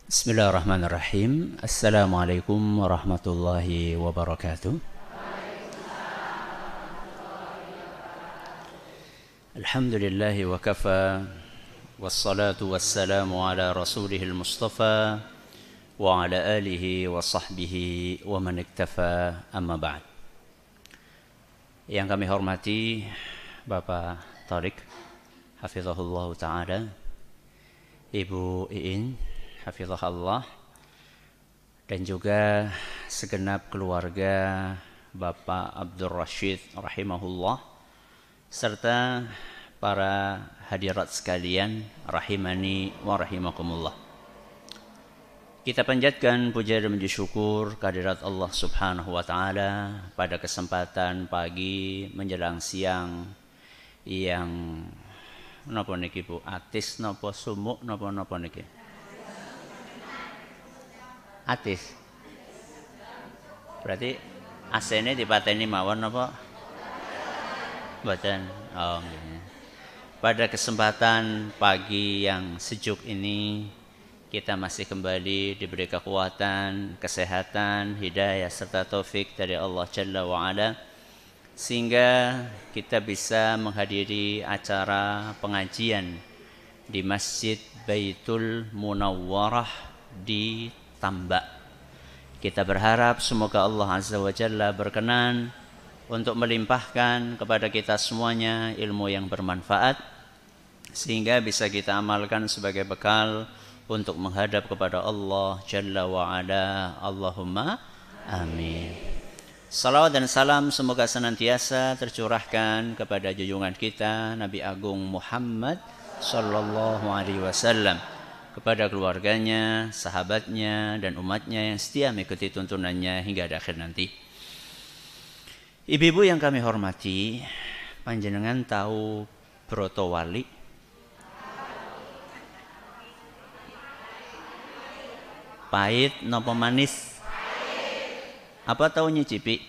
Bismillahirrahmanirrahim. Assalamualaikum warahmatullahi wabarakatuh. Alhamdulillahi wa kafa. Wassalatu wassalamu ala rasulihil mustafa wa ala alihi wa sahbihi wa man iktafa, amma ba'd. Yang kami hormati Bapak Tariq hafizahullah ta'ala, Ibu Iin hafizahullah, dan juga segenap keluarga Bapak Abdul Rashid rahimahullah, serta para hadirat sekalian rahimani wa rahimakumullah. Kita panjatkan puja dan puji syukur kehadirat Allah Subhanahu wa taala pada kesempatan pagi menjelang siang yang napa niki Bu? Atis napa sumuk napa niki? Atis. Berarti AC-ne dipateni mawon napa? Mboten. Oh, nggih. Pada kesempatan pagi yang sejuk ini kita masih kembali diberi kekuatan, kesehatan, hidayah serta taufik dari Allah Jalla wa Ala, sehingga kita bisa menghadiri acara pengajian di Masjid Baitul Munawwarah di Tambak. Kita berharap semoga Allah Azza wa Jalla berkenan untuk melimpahkan kepada kita semuanya ilmu yang bermanfaat, sehingga bisa kita amalkan sebagai bekal untuk menghadap kepada Allah Jalla wa Ala. Allahumma amin. Salawat dan salam semoga senantiasa tercurahkan kepada junjungan kita Nabi Agung Muhammad sallallahu alaihi wasallam, kepada keluarganya, sahabatnya, dan umatnya yang setia mengikuti tuntunannya hingga akhir nanti. Ibu-ibu yang kami hormati, panjenengan tahu Broto Wali? Pahit napa manis? Apa tahu nyicipi?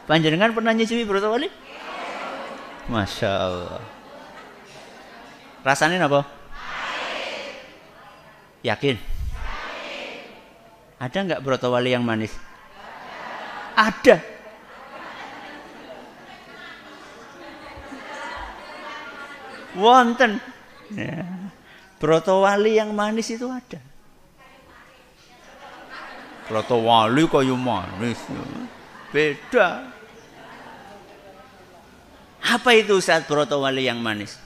Panjenengan pernah nyicipi Broto Wali? Masya Allah. Rasanya apa? Yakin? Ada nggak Broto Wali yang manis? Ada. Wonten. Ya. Broto Wali yang manis itu ada. Broto Wali kayu manis. Beda. Apa itu Ustaz Broto Wali yang manis?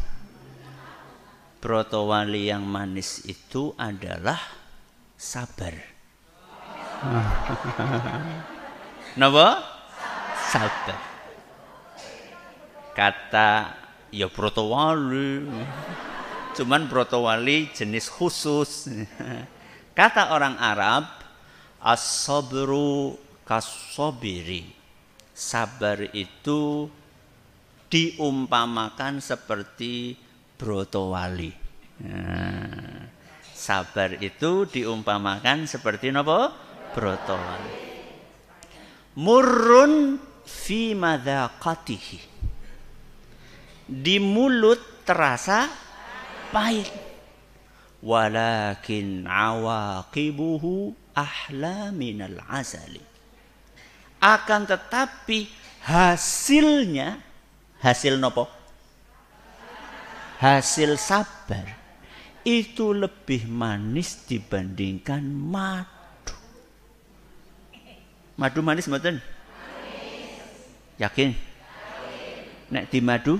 Broto Wali yang manis itu adalah sabar. Napa? Sabar. Kata ya Broto Wali. Cuman Broto Wali jenis khusus. Kata orang Arab, as-sabru kas-sabiri. Sabar itu diumpamakan seperti Broto Wali. Nah, sabar itu diumpamakan seperti napa? Broto Wali. Murrun fi madzaqatihi. Di mulut terasa pahit, walakin awaqibuhu ahla minal azali. Akan tetapi hasilnya, hasil nopo? Hasil sabar itu lebih manis dibandingkan madu. Madu manis mboten? Yakin? Nek di madu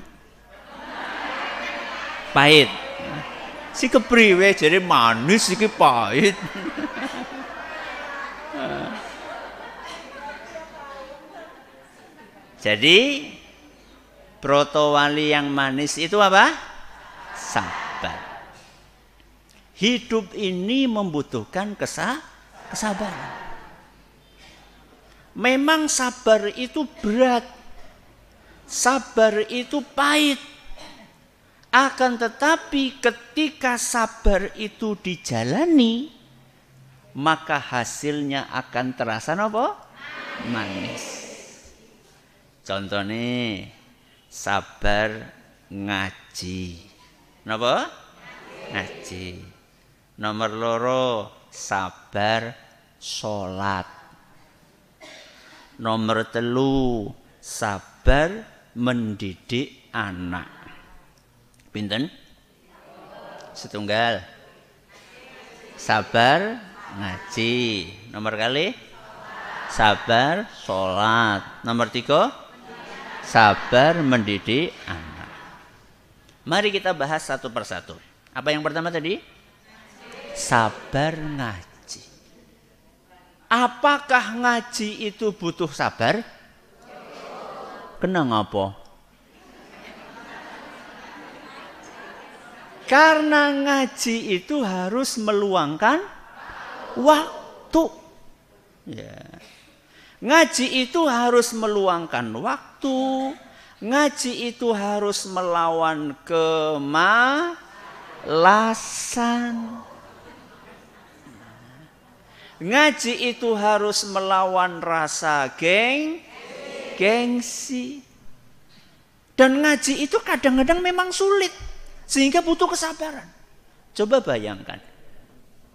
pahit. Si kepriwe jadi manis iki pahit. Jadi Broto Wali yang manis itu apa? Sabar. Hidup ini membutuhkan kesabaran. Memang sabar itu berat. Sabar itu pahit. Akan tetapi ketika sabar itu dijalani, maka hasilnya akan terasa apa? Manis. Contohnya sabar ngaji. Napa? ngaji. Nomor loro sabar sholat. Nomor telu sabar mendidik anak. Pinten? Setunggal. Sabar ngaji. Nomor kali sabar sholat. Nomor 3 sabar mendidik anak. Mari kita bahas satu persatu. Apa yang pertama tadi? Sabar ngaji. Apakah ngaji itu butuh sabar? Kenapa? Karena ngaji itu harus meluangkan waktu. Ya. Ngaji itu harus meluangkan waktu. Ngaji itu harus melawan kemalasan. Ngaji itu harus melawan rasa gengsi. Dan ngaji itu kadang-kadang memang sulit. Sehingga butuh kesabaran. Coba bayangkan.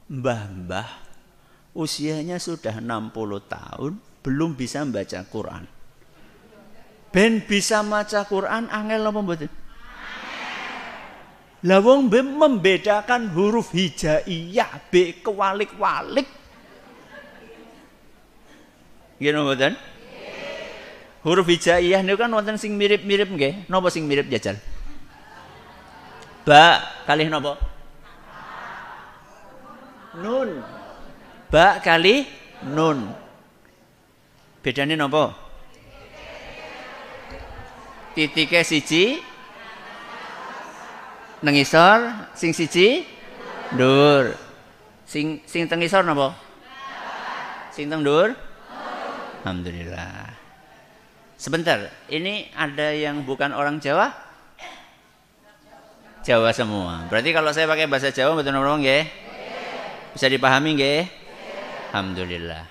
Mbah-mbah usianya sudah 60 tahun. Belum bisa membaca Quran. Ben bisa maca Quran angel apa mboten? Lah wong membedakan huruf hijaiyah B kewalik-walik. Nggih mboten? Huruf hijaiyah niku kan wonten sing mirip-mirip nggih. Napa sing mirip jajal? Ba kalih napa? Nun. Ba kalih nun. Bedane napa? Titike siji nang isor, sing siji ndur. Sing teng isor napa? Sing teng ndur? Alhamdulillah. Sebentar, ini ada yang bukan orang Jawa? Jawa semua. Berarti kalau saya pakai bahasa Jawa betul ngomong nggih? Bisa dipahami nggih? Alhamdulillah.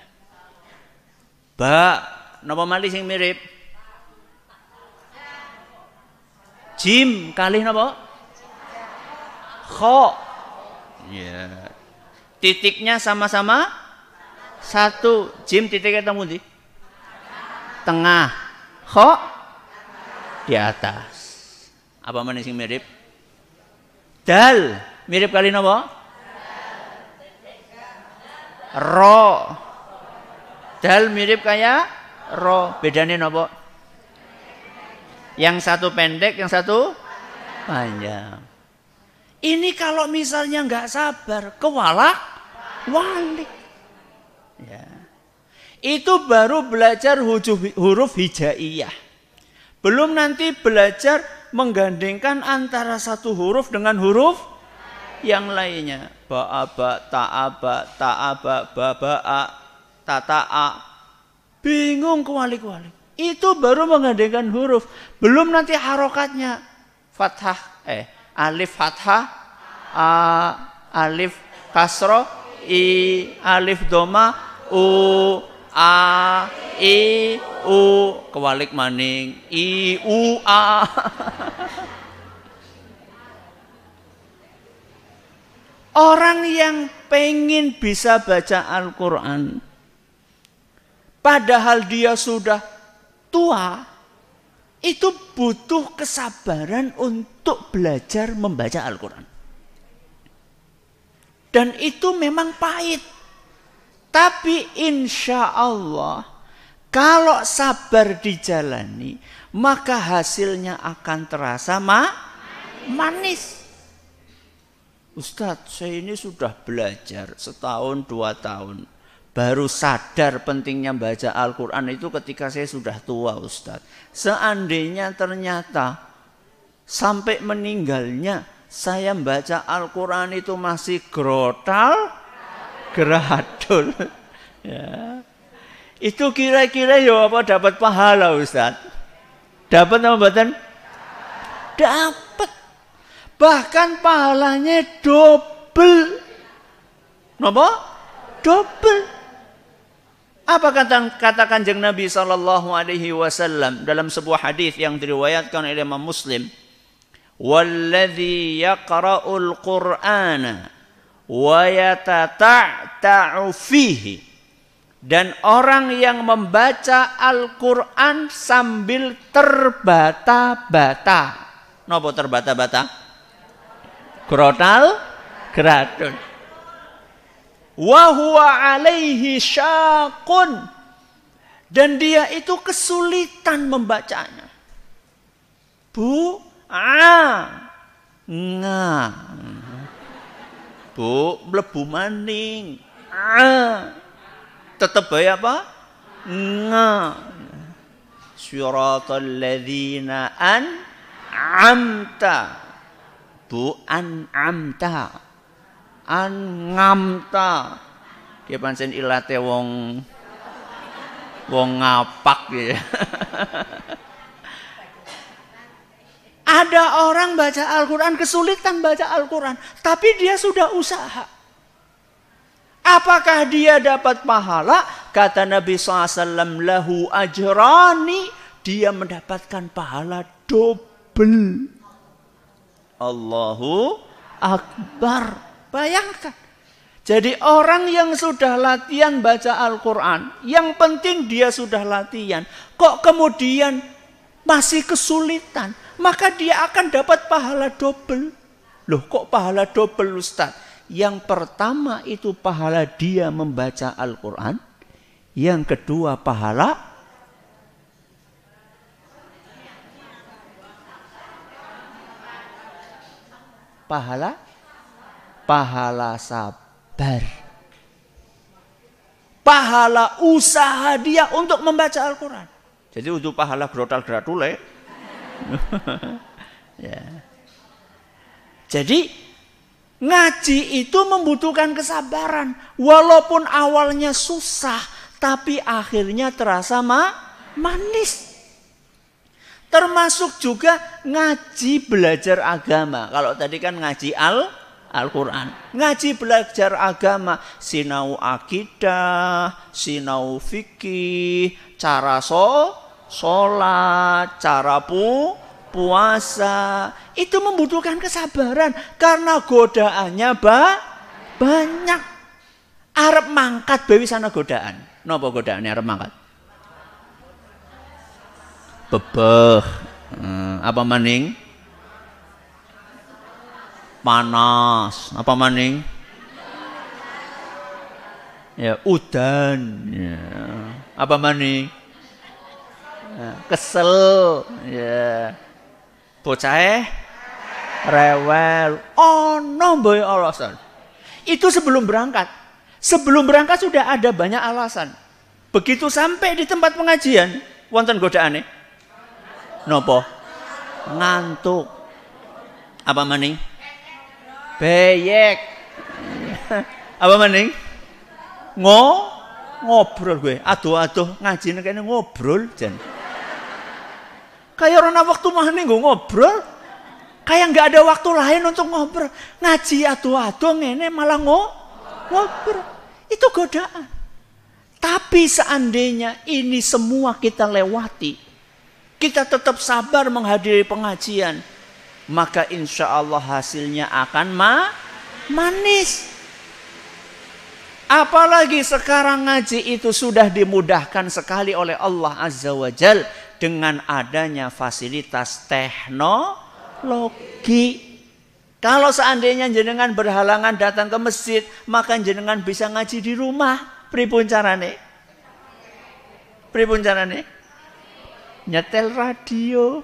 Ba, napa malih sing mirip? Jim kalih napa? Kho. Ya. Titiknya sama-sama satu. Jim titiknya temu di tengah. Kho di atas. Apa mana sing mirip? Dal mirip kali napa? Ro. Dal mirip kayak ro. Bedanya napa? Yang satu pendek, yang satu panjang. Ini kalau misalnya nggak sabar, kewalak-walik. Ya. Itu baru belajar huruf hijaiyah. Belum nanti belajar menggandengkan antara satu huruf dengan huruf yang lainnya. Ba'aba, ta'aba, ta'aba, baba'a, tata'a. Bingung kewalik-walik. Itu baru menggandengkan huruf. Belum nanti harokatnya. Fathah, alif fathah, alif kasro, alif doma, a, i, u, kewalik maning, i, u, a. Orang yang pengen bisa baca Al-Quran, padahal dia sudah tua, itu butuh kesabaran untuk belajar membaca Al-Quran. Dan itu memang pahit. Tapi insya Allah, kalau sabar dijalani, maka hasilnya akan terasa manis. Ustadz, saya ini sudah belajar setahun, 2 tahun. Baru sadar pentingnya baca Al-Quran itu ketika saya sudah tua, Ustadz. Seandainya ternyata sampai meninggalnya saya membaca Al-Quran itu masih geradul. Ya. Itu kira-kira ya apa dapat pahala, Ustadz? Dapat apa mboten? Dapat. Bahkan pahalanya double. Napa? Double. Apa kata Kanjeng Nabi sallallahu alaihi wasallam dalam sebuah hadis yang diriwayatkan oleh Imam Muslim? Walladzi yaqra'ul Qur'ana wa yatata'ta'u fihi. Dan orang yang membaca Al-Qur'an sambil terbata-bata. Napa terbata-bata? Grotal gradun. Wa huwa alaihi syaqun. Dan dia itu kesulitan membacanya. Bu, nga. Bu, mlebu maning. Tetap bae apa? Nga. Siratal ladzina an'amta. Bu, an'amta. An'amta. Ki pancen ilate wong ngapak ya. Ada orang baca Al-Quran, kesulitan baca Al-Quran. Tapi dia sudah usaha. Apakah dia dapat pahala? Kata Nabi SAW, lahu ajrani. Dia mendapatkan pahala double. Allahu Akbar. Bayangkan. Jadi orang yang sudah latihan baca Al-Quran. Yang penting dia sudah latihan. Kok kemudian masih kesulitan? Maka dia akan dapat pahala double. Loh kok pahala double Ustaz? Yang pertama itu pahala dia membaca Al-Quran. Yang kedua pahala sabar. Pahala usaha dia untuk membaca Al-Quran. Jadi untuk pahala grotal gratule. Ya. Jadi ngaji itu membutuhkan kesabaran. Walaupun awalnya susah, tapi akhirnya terasa manis. Termasuk juga ngaji belajar agama. Kalau tadi kan ngaji Al-Quran. Ngaji belajar agama. Sinau akidah, sinau fikih, cara sholat, cara puasa. Itu membutuhkan kesabaran. Karena godaannya banyak. Arep mangkat bawi sana godaan. Napa godaannya arep mangkat? Bebeh. Apa maning? Panas. Apa maning? Ya, udan. Ya. Apa maning? Kesel, ya. Bocah rewel. No boy alasan. Itu sebelum berangkat. Sebelum berangkat sudah ada banyak alasan. Begitu sampai di tempat pengajian, wonten godaane. Nopo? Ngantuk. Apa maning? Beyek. Apa maning? Ngobrol gue. Aduh ngaji kene ngobrol jan. Kayak orang waktu mana ngobrol, kayak nggak ada waktu lain untuk ngobrol. Ngaji atuh ngene malah ngobrol. Itu godaan. Tapi seandainya ini semua kita lewati, kita tetap sabar menghadiri pengajian, maka insya Allah hasilnya akan manis. Apalagi sekarang ngaji itu sudah dimudahkan sekali oleh Allah Azza wa Jal. Dengan adanya fasilitas teknologi. Kalau seandainya jenengan berhalangan datang ke masjid, maka jenengan bisa ngaji di rumah. Pripun carane? Nyetel radio.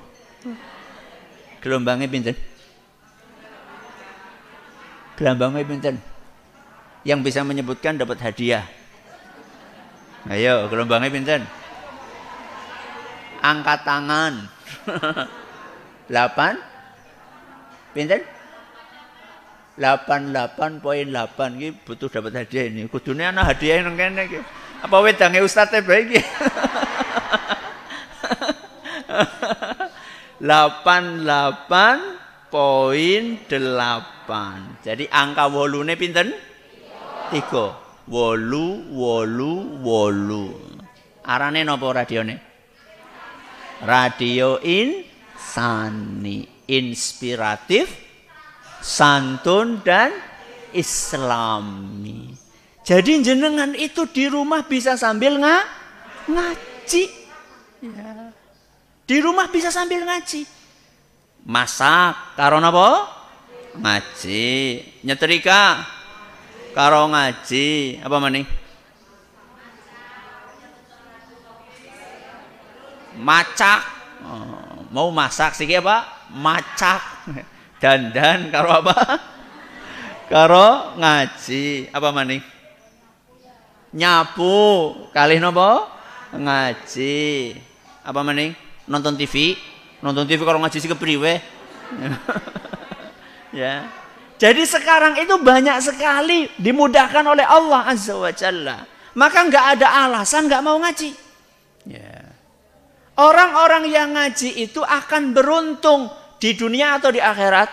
Gelombangnya pinten? Yang bisa menyebutkan dapat hadiah. Ayo, gelombangnya pinten? Angkat tangan. 8 pinten? 88.8 iki butuh dapat hadiah ini. Kudune ana hadiah nang kene iki. Apa wedange ustaz e bae iki? 88.8. Jadi angka 8-ne pinten? 3. 8. Arane napa radione? Radio Insani. inspiratif, santun dan islami. Jadi jenengan itu di rumah bisa sambil ngaji. Ya. Di rumah bisa sambil ngaji. Masak karo napa? Ngaji. Nyetrika karo ngaji. Apa maning? Macak. Oh, mau masak sih apa? Macak. Dandan karo apa? Karo ngaji. Apa maning? Nyapu kalih napa? Ngaji. Apa maning? Nonton TV karo ngaji sih kepriwe. Ya. Jadi sekarang itu banyak sekali dimudahkan oleh Allah Azza wa Jalla. Maka nggak ada alasan nggak mau ngaji. Ya. Orang-orang yang ngaji itu akan beruntung di dunia atau di akhirat?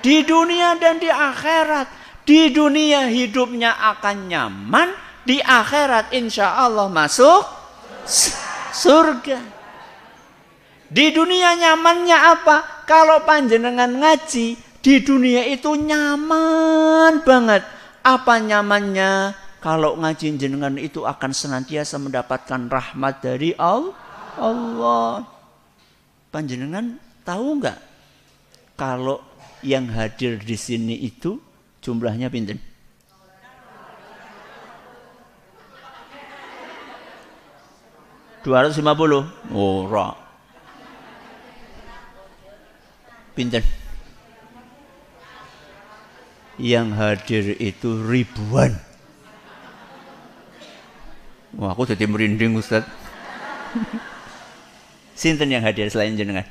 Di dunia dan di akhirat. Di dunia hidupnya akan nyaman, di akhirat insya Allah masuk surga. Di dunia nyamannya apa? Kalau panjenengan ngaji, di dunia itu nyaman banget. Apa nyamannya? Kalau ngaji jenengan itu akan senantiasa mendapatkan rahmat dari Allah. Panjenengan tahu nggak? Kalau yang hadir di sini itu jumlahnya pinten? $250. Ora. Pinten? Yang hadir itu ribuan. Wah, aku jadi merinding Ustaz. Sinten yang hadir selain jenengan?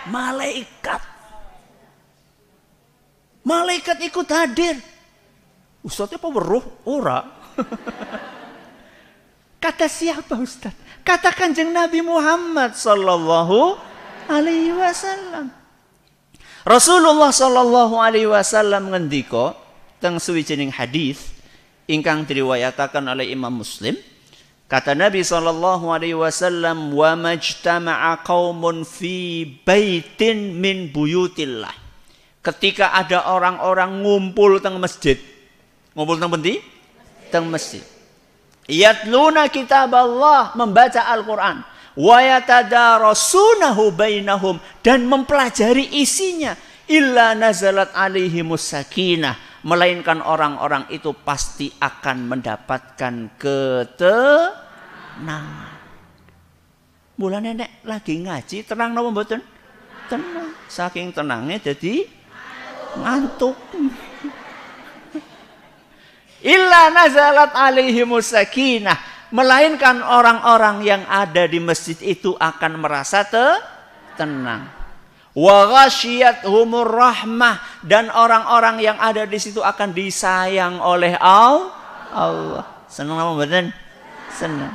Malaikat. Malaikat ikut hadir. Ustaznya apa weruh? Ora. Kata siapa Ustaz? Kata Kanjeng Nabi Muhammad sallallahu alaihi wasallam. Rasulullah sallallahu alaihi wasallam ngendika teng suwijining hadis ingkang diriwayataken oleh Imam Muslim. Kata Nabi sallallahu alaihi wasallam, "Wa majtama'a qaumun fi baitin min buyutillah." Ketika ada orang-orang ngumpul teng masjid. Ngumpul teng pundi? Teng masjid. Yatluna kitab Allah, membaca Al-Qur'an. Wa yatadarasunahu bainahum, dan mempelajari isinya. Illa nazalat alaihimus sakinah, melainkan orang-orang itu pasti akan mendapatkan ketenangan. Mula nenek lagi ngaji tenang napa mboten? Tenang. Saking tenangnya jadi ngantuk. Illa nazalat alaihimus sakinah, melainkan orang-orang yang ada di masjid itu akan merasa tenang. Wa ghasyiyatuhumur rahmah, dan orang-orang yang ada di situ akan disayang oleh Allah. Senang apa mboten? Senang.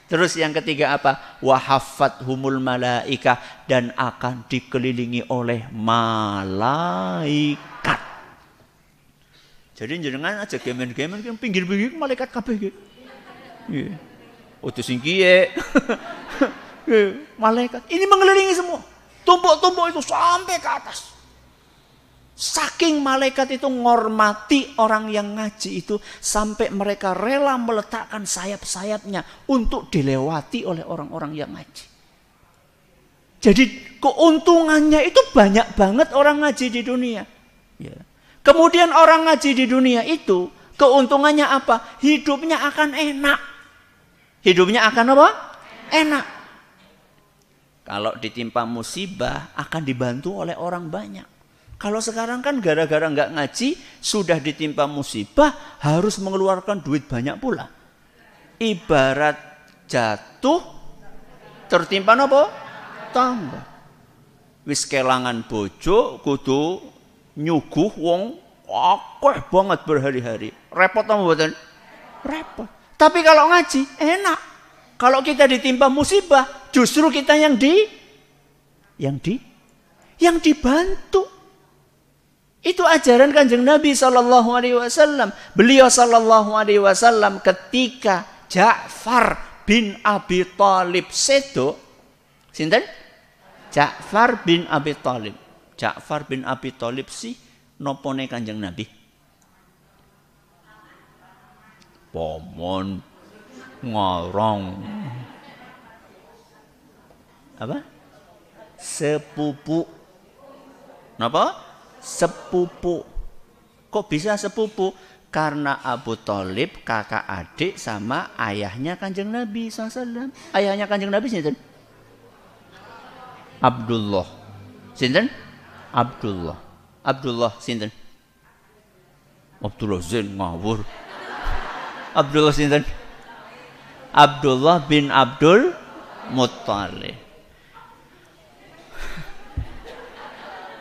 Terus yang ketiga apa? Wa haffathumul malaikah, dan akan dikelilingi oleh malaikat. Jadi jenengan aja gemen-gemen kan pinggir-pinggir malaikat kabeh. Nggih. Utus sing kiye. Malaikat ini mengelilingi semua. Tumpuk-tumpuk itu sampai ke atas. Saking malaikat itu menghormati orang yang ngaji itu sampai mereka rela meletakkan sayap-sayapnya untuk dilewati oleh orang-orang yang ngaji. Jadi keuntungannya itu banyak banget orang ngaji di dunia. Ya. Kemudian orang ngaji di dunia itu keuntungannya apa? Hidupnya akan enak. Hidupnya akan apa? Enak. Kalau ditimpa musibah akan dibantu oleh orang banyak. Kalau sekarang kan gara-gara nggak ngaji, sudah ditimpa musibah, harus mengeluarkan duit banyak pula. Ibarat jatuh, tertimpa apa? Tangga. Wis kelangan bojo, kudu nyuguh wong akeh banget berhari-hari. Repot apa mboten? Repot. Tapi kalau ngaji enak. Kalau kita ditimpa musibah, justru kita yang dibantu. Itu ajaran Kanjeng Nabi sallallahu alaihi wasallam. Beliau sallallahu alaihi wasallam ketika Ja'far bin Abi Thalib sedo, sinten? Ja'far bin Abi Thalib. Ja'far bin Abi Thalib sih nopone Kanjeng Nabi. Pomon ngorong. Apa? Sepupu. Napa? Sepupu. Kok bisa sepupu? Karena Abu Thalib kakak adik sama ayahnya Kanjeng Nabi SAW. Ayahnya Kanjeng Nabi sinten? Abdullah. Sinten? Abdullah. Abdullah sinten? Abdullah Zain ngawur. Abdullah sinten? Abdullah bin Abdul Muttalib.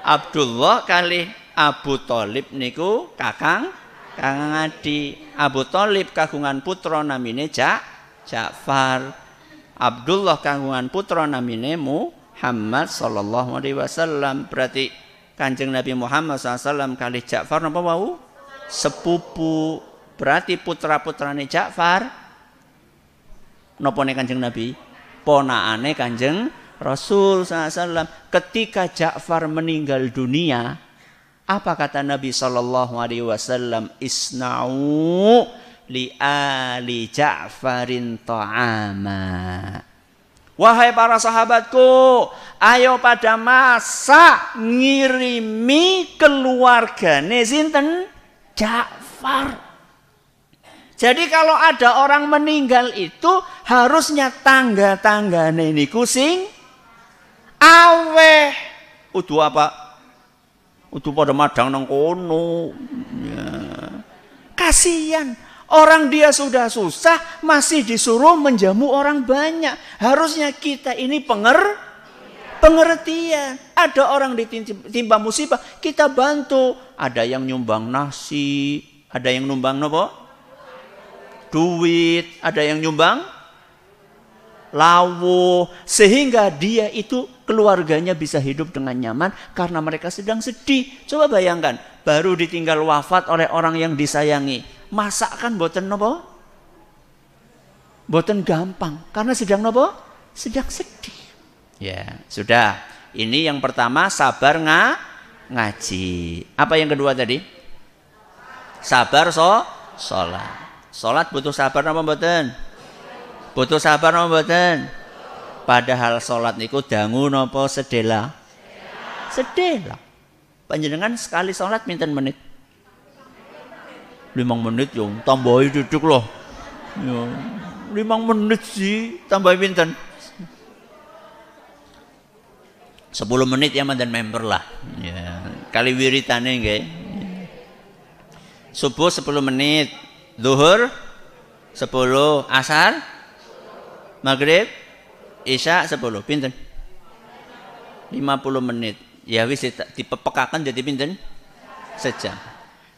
Abdullah kali Abu Thalib niku kakang adi. Abu Thalib kagungan putra namine Ja'far. Abdullah kagungan putra namine Muhammad sallallahu alaihi wasallam. Berarti Kanjeng Nabi Muhammad SAW kali Ja'far napa wau? Sepupu. Berarti putra-putrane Ja'far nopone Kanjeng Nabi? Ponakane Kanjeng Rasul SAW. Ketika Ja'far meninggal dunia, apa kata Nabi Sallallahu Alaihi Wasallam? Isna'u li ali Ja'farin ta'ama. Wahai para sahabatku, ayo pada masak ngirimi keluargane sinten? Ja'far. Jadi kalau ada orang meninggal itu harusnya tangga-tanggane niku sing aweh. Udu apa? Udu pada madang nang kono. Ya. Kasihan. Orang dia sudah susah masih disuruh menjamu orang banyak. Harusnya kita ini pengertian. Ada orang ditimpa musibah, kita bantu. Ada yang nyumbang nasi, ada yang nyumbang apa? Duit, ada yang nyumbang lawu, sehingga dia itu keluarganya bisa hidup dengan nyaman karena mereka sedang sedih. Coba bayangkan, baru ditinggal wafat oleh orang yang disayangi, masakan boten nopo? Boten gampang karena sedang nopo? Sedang sedih. Ya, sudah. Ini yang pertama, sabar ngaji. Apa yang kedua tadi? Sabar sholat. Sholat butuh sabar apa mboten? Butuh sabar apa mboten? Padahal sholat niku dangu napa sedela? Sedela. Panjenengan sekali sholat pinten menit? 5 menit yo, tambahi duduk loh. Yo, 5 menit sih, tambahi pinten? 10 menit ya mantan member lah. Ya, kali wiritane nggih. Subuh 10 menit. Zuhur 10, asar, maghrib, isya 10, pinten? 50 menit. Ya wis dipepekakan jadi pinten? Sejam.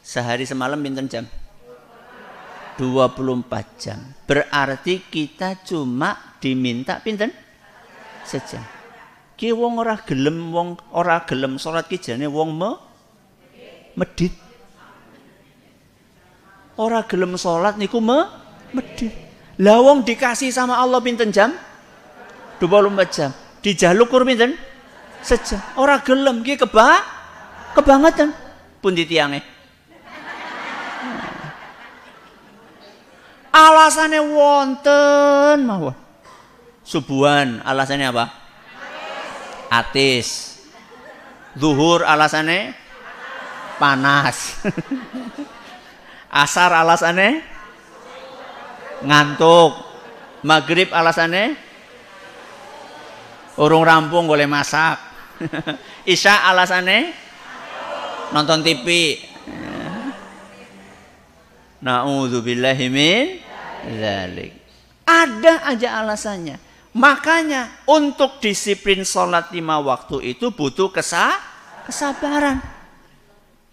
Sehari semalam pinten jam? 24 jam. Berarti kita cuma diminta pinten? Sejam. Ki wong ora gelem salat ki jane wong medit. Ora gelem sholat niku medit. Lah wong dikasih sama Allah pinten jam? 24 jam. Dijaluk kur pinten? Sejam. Ora gelem ki kebangetan. Pundi tiange? Alasannya wonten mawon. Subuhan alasannya apa? Atis. Zuhur alasannya panas. Asar alasannya ngantuk. Maghrib alasannya urung rampung boleh masak. Isya alasannya nonton TV. Na'udzubillahi min dzalik. Ada aja alasannya. Makanya untuk disiplin sholat 5 waktu itu butuh kesabaran.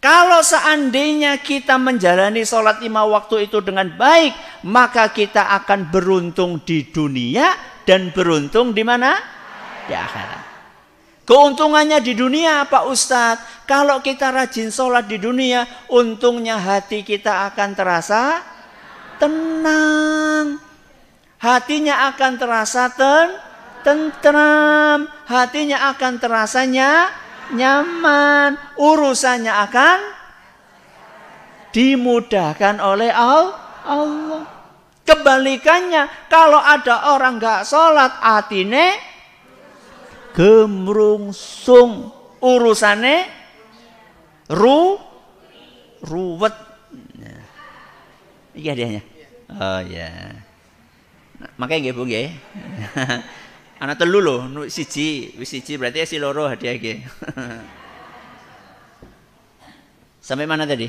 Kalau seandainya kita menjalani sholat 5 waktu itu dengan baik, maka kita akan beruntung di dunia dan beruntung di mana? Di akhirat. Keuntungannya di dunia apa Ustadz? Kalau kita rajin sholat di dunia, untungnya hati kita akan terasa tenang. Hatinya akan terasa tentram, hatinya akan terasanya nyaman, urusannya akan dimudahkan oleh Allah. Kebalikannya, kalau ada orang gak sholat, atine gemrungsung, urusannya ruwet. Iya hadiahnya. Oh ya. Makanya nggih Bu nggih. Ana telu lho, siji berarti si loro hadiah nggih. Sampai mana tadi?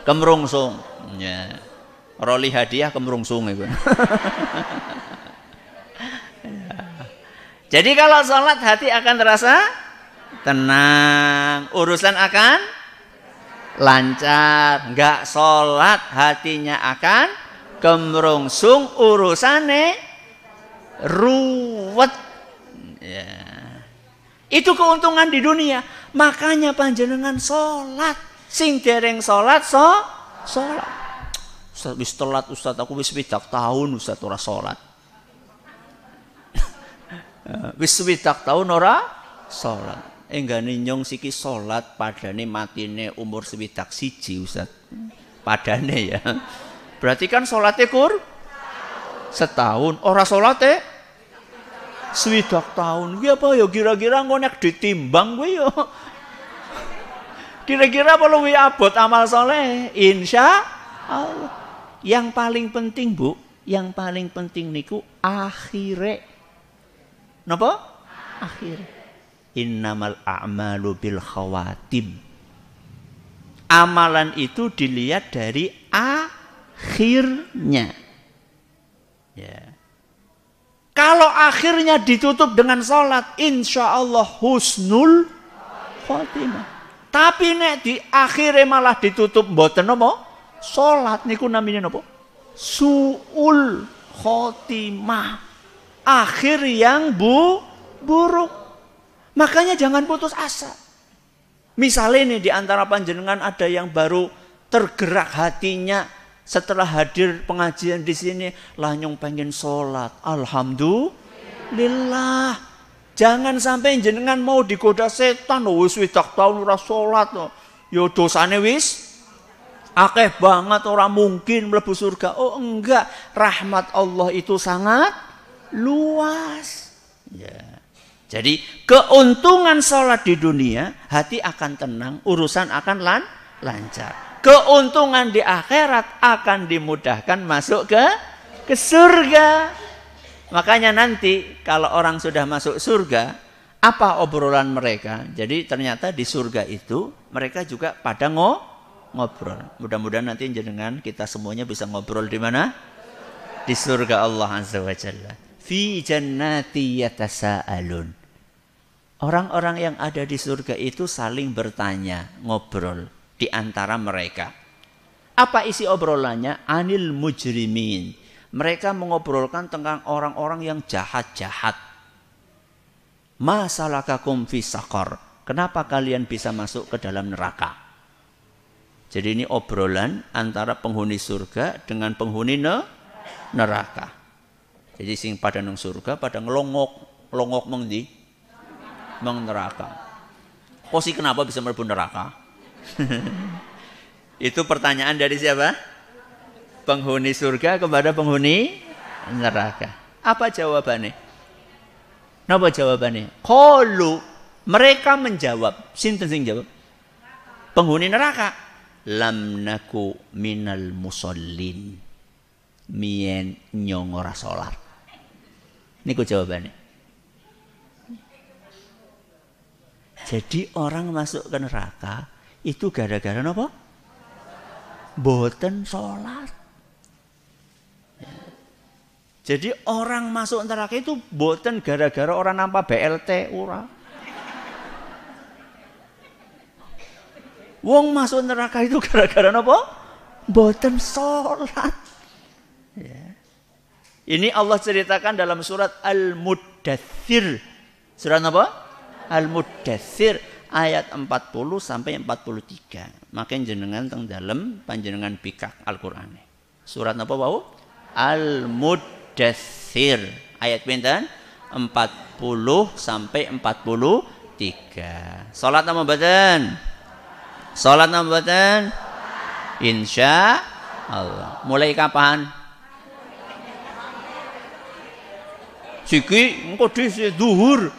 Kemrungsung. Ya. Roli hadiah kemrungsung itu. Jadi kalau sholat hati akan terasa tenang, urusan akan lancar. Enggak sholat hatinya akan kemrungsung, urusannya ruwet. Ya. Itu keuntungan di dunia. Makanya panjenengan sholat. Sing dereng sholat sholat. Ustaz wis telat Ustaz, aku wis 7 tahun Ustaz ora sholat. Wis 7 tahun ora sholat. Enggane nyong siki sholat padane matine umur 7 siji Ustaz. Padane ya. Berarti kan sholatnya setahun. Ora sholatnya 7 tahun. Ki apa ya kira-kira engko nek ditimbang kuwi ya. Kira-kira apa luwih abot amal soleh? Insya Allah. Yang paling penting Bu, yang paling penting niku akhire. Napa? Akhire. Innamal a'malu bil khawatim. Amalan itu dilihat dari akhirnya. Ya. Kalau akhirnya ditutup dengan sholat, insya Allah husnul khotimah. Tapi nek di akhirnya malah ditutup mboten napa? Sholat niku namanya napa? Su'ul khotimah. Akhir yang buruk. Makanya jangan putus asa. Misalnya nih di antara panjenengan ada yang baru tergerak hatinya setelah hadir pengajian di sini, lah nyong pengen sholat. Alhamdulillah. Jangan sampai jenengan mau digoda setan, wis 7 tahun ora sholat, yo dosane wis akeh banget, orang mungkin mlebu surga. Oh enggak, rahmat Allah itu sangat luas. Ya. Jadi keuntungan sholat di dunia, hati akan tenang, urusan akan lancar. Keuntungan di akhirat akan dimudahkan masuk ke surga. Makanya nanti kalau orang sudah masuk surga, apa obrolan mereka? Jadi ternyata di surga itu mereka juga pada ngobrol. Mudah-mudahan nanti jenengan kita semuanya bisa ngobrol di mana? Di surga Allah Azza wa Jalla. Fi jannati yatasaalun. Orang-orang yang ada di surga itu saling bertanya, ngobrol di antara mereka. Apa isi obrolannya? Anil mujrimin. Mereka mengobrolkan tentang orang-orang yang jahat-jahat. Ma salakakum fi saqar. Kenapa kalian bisa masuk ke dalam neraka? Jadi ini obrolan antara penghuni surga dengan penghuni neraka. Jadi sing pada nang surga pada ngelongok mengdi meng neraka. Posi kenapa bisa mlebu neraka? Itu pertanyaan dari siapa? Penghuni surga kepada penghuni neraka. Apa jawabannya? Napa jawabannya? Qalu, mereka menjawab. Sinten sing jawab? Penghuni neraka. Lam naku minal musallin. Mien nyong ora salat. Niku jawabannya. Jadi orang masuk ke neraka itu gara-gara napa? Boten salat. Jadi orang masuk neraka itu boten gara-gara orang nampa BLT ora. Wong masuk neraka itu gara-gara napa? Boten salat. Ya. Ini Allah ceritakan dalam surat Al-Muddatsir. Surat apa? Al-Muddatsir ayat 40 sampai 43. Makin jenengan teng dalem panjenengan bikak Al-Qur'an. Surat apa wau? Al-Muddatsir Ayat pinten? 40 sampai 43. Salat napa mboten? Salat napa mboten? Insya Allah. Mulai kapan? Siki engko dhisik zuhur.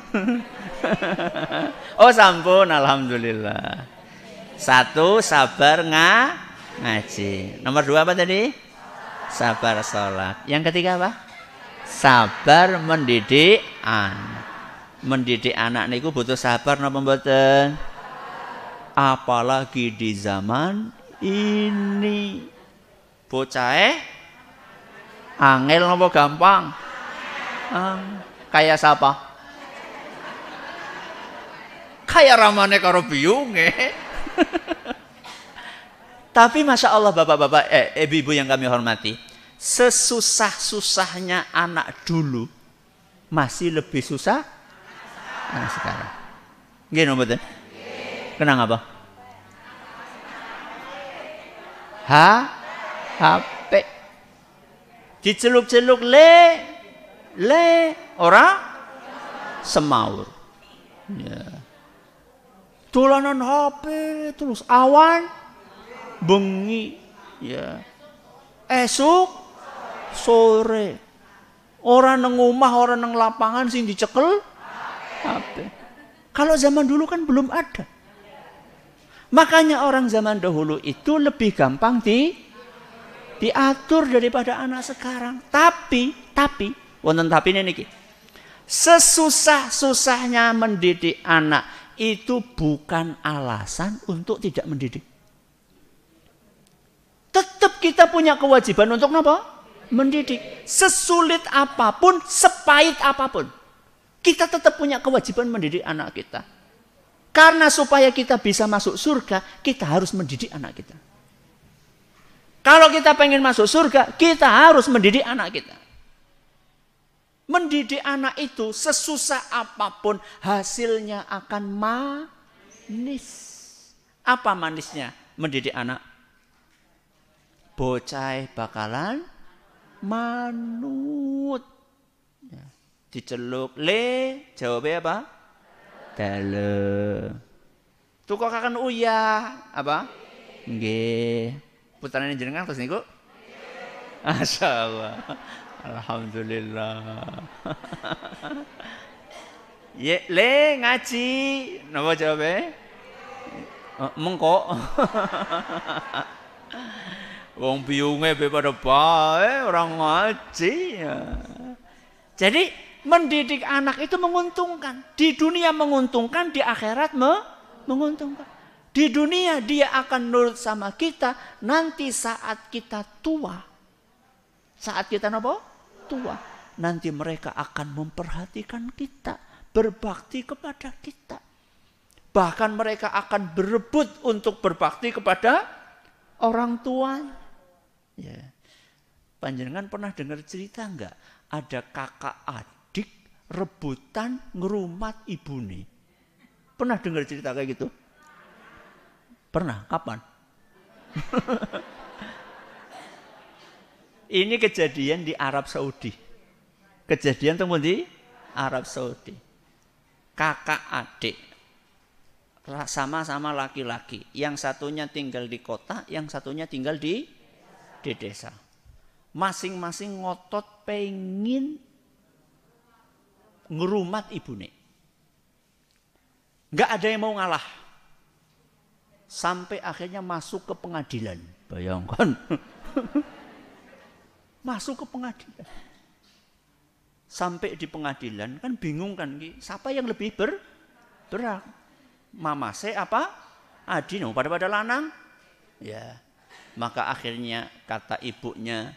Oh sampun, alhamdulillah. 1 sabar ngaji. Nomor 2 apa tadi? Sabar sholat. Yang ketiga apa? Sabar mendidik anak. Mendidik anak niku butuh sabar napa mboten? Apalagi di zaman ini. Bocah angel napa gampang? Kayak siapa? Kayak ramane karo biyunge. Tapi masya Allah bapak-bapak, ibu-ibu yang kami hormati, sesusah-susahnya anak dulu masih lebih susah anak sekarang. Gini betul? Kenapa? HP. Diceluk-celuk le ora semaur. Ya. Dolanan HP terus awan bengi ya. Esuk sore orang nang omah orang nang lapangan sing dicekel HP. Kalau zaman dulu kan belum ada. Makanya orang zaman dahulu itu lebih gampang diatur daripada anak sekarang. Tapi wonten tapine niki. Sesusah-susahnya mendidik anak itu bukan alasan untuk tidak mendidik. Tetap kita punya kewajiban untuk apa? Mendidik. Sesulit apapun, sepahit apapun. Kita tetap punya kewajiban mendidik anak kita. Karena supaya kita bisa masuk surga, kita harus mendidik anak kita. Kalau kita pengen masuk surga, kita harus mendidik anak kita. Mendidik anak itu sesusah apapun hasilnya akan manis. Apa manisnya mendidik anak? Bocah bakalan manut. Ya. Diceluk le, jawabnya apa? Dale. Tuh kok akan uyah apa? Nggih. Putrane jenengan terus niku? Masyaallah. Alhamdulillah. Ye le ngaji, napa jawabe? Mengko. Wong biyunge be pada bae orang ngaji. Jadi mendidik anak itu menguntungkan. Di dunia menguntungkan, di akhirat menguntungkan. Di dunia dia akan nurut sama kita nanti saat kita tua. Saat kita apa? Tua. Nanti mereka akan memperhatikan kita, berbakti kepada kita. Bahkan mereka akan berebut untuk berbakti kepada orang tua. Ya. Panjenengan pernah dengar cerita enggak? Ada kakak adik rebutan ngerumat ibune. Pernah dengar cerita kayak gitu? Pernah? Kapan? Ini kejadian di Arab Saudi. Kejadian teman di Arab Saudi. Kakak adik. Sama-sama laki-laki. Yang satunya tinggal di kota, yang satunya tinggal di desa. Masing-masing ngotot pengen ngerumat ibune. Nggak ada yang mau ngalah. Sampai akhirnya masuk ke pengadilan. Bayangkan. Masuk ke pengadilan. Sampai di pengadilan kan bingung kan. Siapa yang lebih berat? Mama saya apa? Adi no, pada lanang. Ya. Maka akhirnya kata ibunya,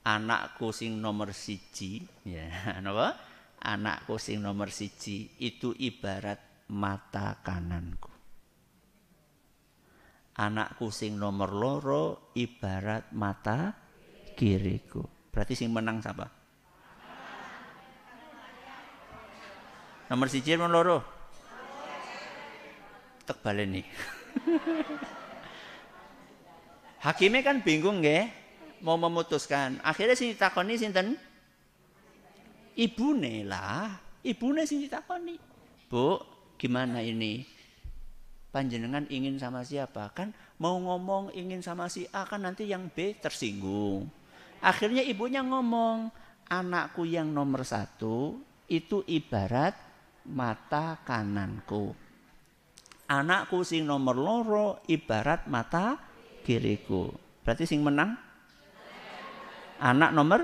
anakku sing nomor siji, ya, apa? Anakku sing nomor siji itu ibarat mata kananku. Anakku sing nomor loro ibarat mata kiriku. Berarti sing menang siapa? Nomor siji nomor loro. Tek baleni. Hakimnya kan bingung nggih, mau memutuskan. Akhirnya sing ditakoni sinten? Ibune lah, ibune sing ditakoni. Bu, gimana ini? Panjenengan ingin sama siapa? Kan mau ngomong ingin sama si A kan nanti yang B tersinggung. Akhirnya ibunya ngomong, anakku yang nomor 1 itu ibarat mata kananku. Anakku sing nomor 2 ibarat mata kiriku. Berarti sing menang? Anak nomor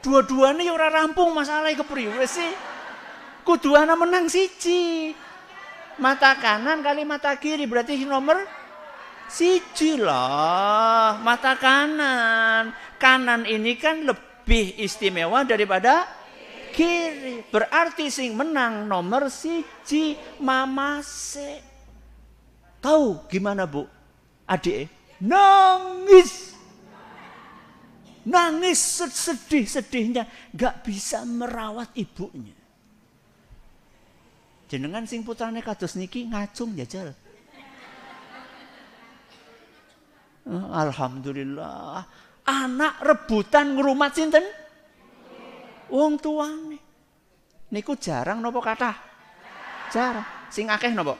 dua-duanya ora rampung masalah kepriwe sih. Kudu ana menang siji. Mata kanan kali mata kiri berarti nomor siji lah. Mata kanan. Kanan ini kan lebih istimewa daripada kiri. Berarti sing menang nomor siji mamase. Tahu gimana Bu? Adik nangis. Nangis sedih-sedihnya, gak bisa merawat ibunya. Jenengan sing putrane kados niki ngacung jajal. Alhamdulillah, anak rebutan ngrumat sinten? Wong tuane. Niku jarang napa kathah? Jarang. Sing akeh napa?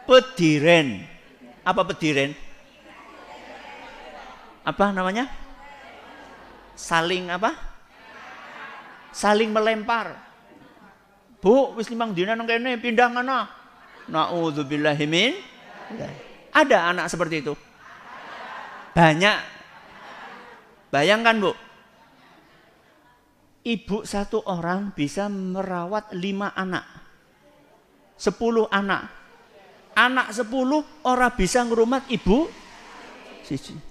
Pediren. Apa pediren? Apa namanya? Saling apa? Saling melempar. Bu, wis 5 dina nang kene pindah ngono. Nauzubillahi min. Ada anak seperti itu? Banyak. Bayangkan Bu. Ibu 1 orang bisa merawat 5 anak. 10 anak. Anak 10 orang bisa ngrumat ibu siji.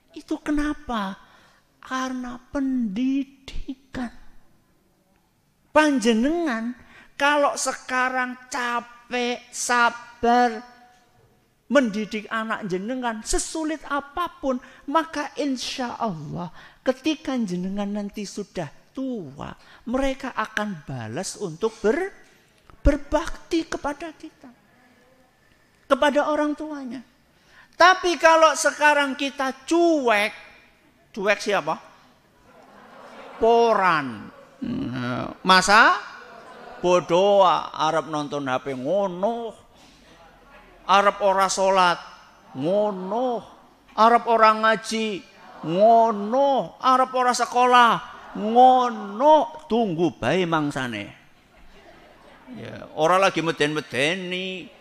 Itu kenapa? Karena pendidikan. Panjenengan kalau sekarang capek, sabar mendidik anak jenengan sesulit apapun, maka insya Allah ketika jenengan nanti sudah tua, mereka akan balas untuk berbakti kepada kita, kepada orang tuanya. Tapi kalau sekarang kita cuek siapa? Poran. Masa bodoh arep nonton HP ngono. Arep ora salat ngono. Arep ora ngaji ngono. Arep ora sekolah ngono. Tunggu bae mangsane. Ya, ora lagi meden-medeni.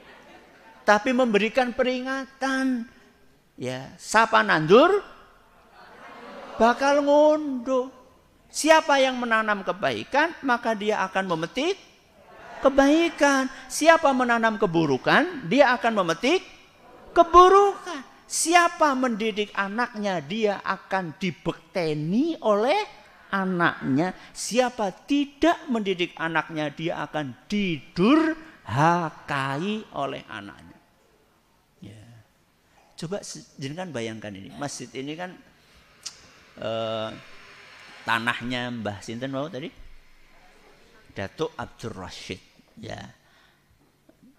Tapi memberikan peringatan. Ya, sapa nandur bakal ngondo. Siapa yang menanam kebaikan, maka dia akan memetik kebaikan. Siapa menanam keburukan, dia akan memetik keburukan. Siapa mendidik anaknya, dia akan dibekteni oleh anaknya. Siapa tidak mendidik anaknya, dia akan didurhakai oleh anaknya. Coba jenengan bayangkan ini, masjid ini kan tanahnya Mbah Sinten mau tadi? Datuk Abdul Rashid. Ya.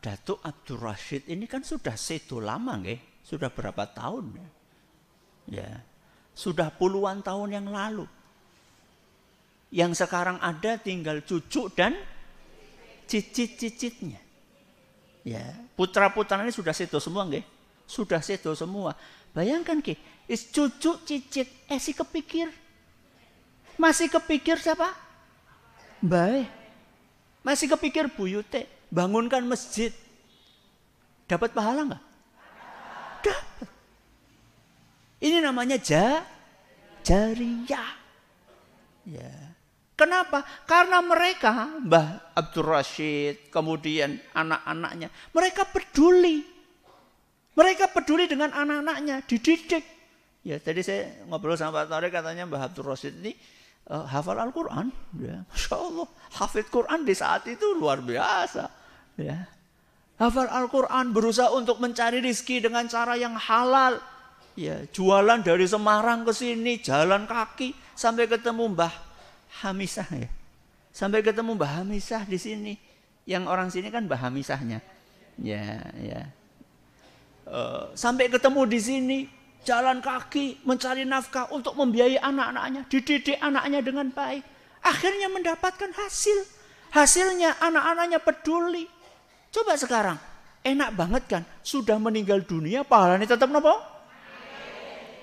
Datuk Abdul Rashid ini kan sudah sedo lama nggih? Sudah berapa tahun? Ya. Sudah puluhan tahun yang lalu. Yang sekarang ada tinggal cucu dan cicit-cicitnya. Ya, putra-putranya sudah sedo semua nggih? Sudah sedo semua. Bayangkan ki, cucu cicit si kepikir. Masih kepikir siapa? Bae. Masih kepikir buyute, bangunkan masjid. Dapat pahala enggak? Dapat. Ini namanya jariyah. Ya. Kenapa? Karena mereka, Mbah Abdul Rashid, kemudian anak-anaknya, mereka peduli. Mereka peduli dengan anak-anaknya, dididik. Ya, tadi saya ngobrol sama Pak Tarik, katanya Mbah Abdul Rashid ini hafal Al-Quran. Ya, Masya Allah, hafid Quran di saat itu luar biasa. Ya. Hafal Al-Quran, berusaha untuk mencari rizki dengan cara yang halal. Ya, jualan dari Semarang ke sini, jalan kaki sampai ketemu Mbah Hamisah. Ya. Sampai ketemu Mbah Hamisah di sini. Yang orang sini kan Mbah Hamisahnya. Ya, ya. sampai ketemu di sini, jalan kaki, mencari nafkah untuk membiayai anak-anaknya, dididik anaknya dengan baik. Akhirnya mendapatkan hasil. Hasilnya anak-anaknya peduli. Coba sekarang, enak banget kan? Sudah meninggal dunia, pahalanya tetap nopo?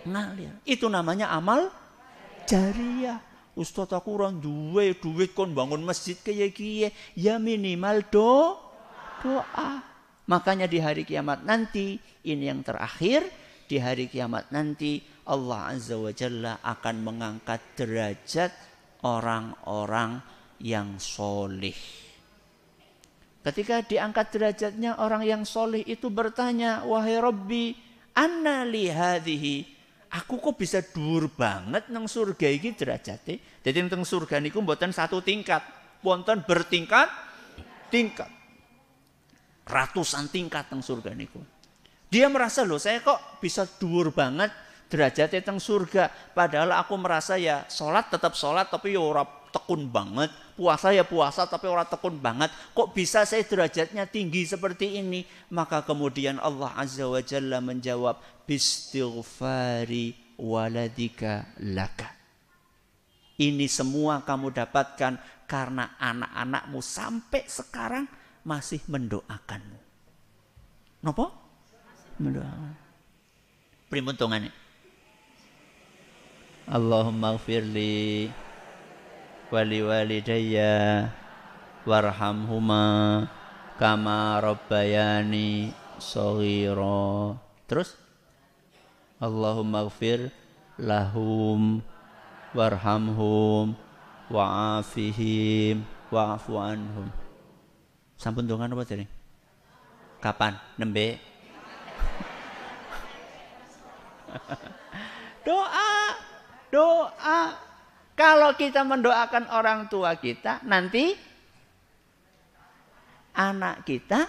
Ngalir. Itu namanya amal jariah. Ustaz aku orang duit kon bangun masjid kiye-kiye. Ya minimal doa. Makanya di hari kiamat nanti, ini yang terakhir, di hari kiamat nanti Allah Azza wa Jalla akan mengangkat derajat orang-orang yang solih. Ketika diangkat derajatnya, orang yang solih itu bertanya, wahai Rabbi, anna li hadhihi, aku kok bisa dhuwur banget nang surga iki derajate. Jadi nang surga niku mboten satu tingkat, wonten bertingkat-tingkat. Ratusan tingkat nang surga niku. Dia merasa, loh saya kok bisa dhuwur banget derajatnya teng surga. Padahal aku merasa ya sholat tetap sholat tapi ya ora tekun banget. Puasa ya puasa tapi ora tekun banget. Kok bisa saya derajatnya tinggi seperti ini? Maka kemudian Allah Azza wa Jalla menjawab, bistighfari waladika laka. Ini semua kamu dapatkan karena anak-anakmu sampai sekarang masih mendoakanmu. Napa? Mendoakan. Primuntungan. Allahumma gfirli wali walidayya warhamhuma kama rabbayani shaghira. Terus Allahumma gfir lahum warhamhum wa'afihim wa'afu anhum. Sampun dongan apa tadi? Kapan? Nembe? Doa. Kalau kita mendoakan orang tua kita, nanti anak kita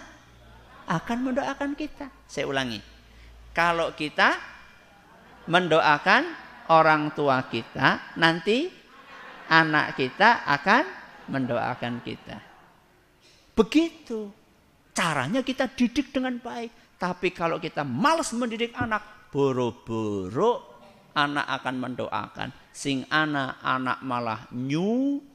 akan mendoakan kita. Saya ulangi. Kalau kita mendoakan orang tua kita, nanti anak kita akan mendoakan kita. Begitu. Caranya kita didik dengan baik. Tapi kalau kita malas mendidik anak, boro-boro anak akan mendoakan. Sing anak malah nyupatani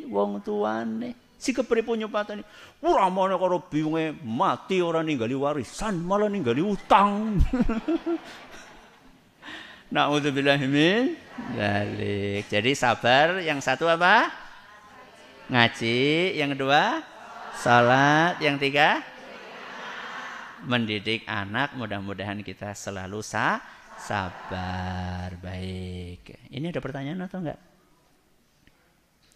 wong tuane. Si kepripun nyupatani? Ora mone karo bingunge mati ora ninggali warisan, malah ninggali utang. Na'udzubillahi min dzalik. Jadi sabar, yang satu apa? Ngaji, yang kedua salat, yang tiga mendidik anak. Mudah-mudahan kita selalu sabar. Baik. Ini ada pertanyaan atau enggak?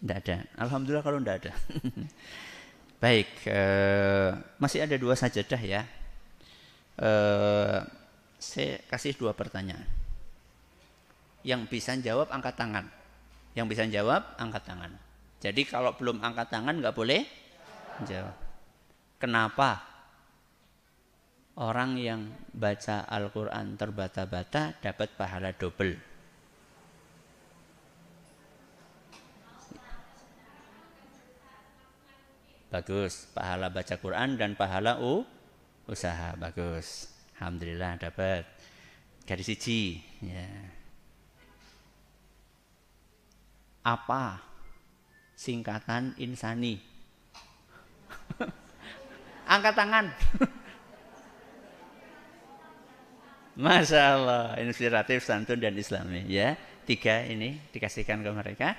Enggak ada. Alhamdulillah kalau enggak ada. Baik, masih ada 2 sajadah ya. Saya kasih 2 pertanyaan. Yang bisa jawab angkat tangan. Yang bisa jawab angkat tangan. Jadi kalau belum angkat tangan enggak boleh jawab. Kenapa orang yang baca Al-Quran terbata-bata dapat pahala double? Bagus, pahala baca Quran dan pahala usaha. Bagus, alhamdulillah dapat. Garis siji ya. Apa singkatan insani? Angkat tangan. Masya Allah, inspiratif, santun dan islami ya. 3 ini dikasihkan ke mereka.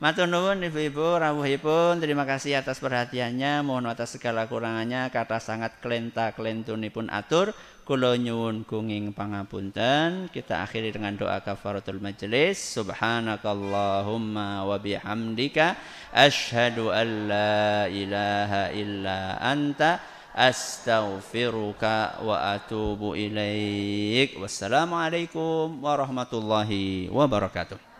Matur nuwun ibu-ibu rawuhipun, terima kasih atas perhatiannya. Mohon atas segala kurangannya, kata sangat klenta-klentunipun atur. Kula nyuwun gunging pangapunten. Kita akhiri dengan doa kafaratul majelis. Subhanakallahumma wa bihamdika asyhadu an la ilaha illa anta astaghfiruka wa atubu ilaik. Wassalamualaikum warahmatullahi wabarakatuh.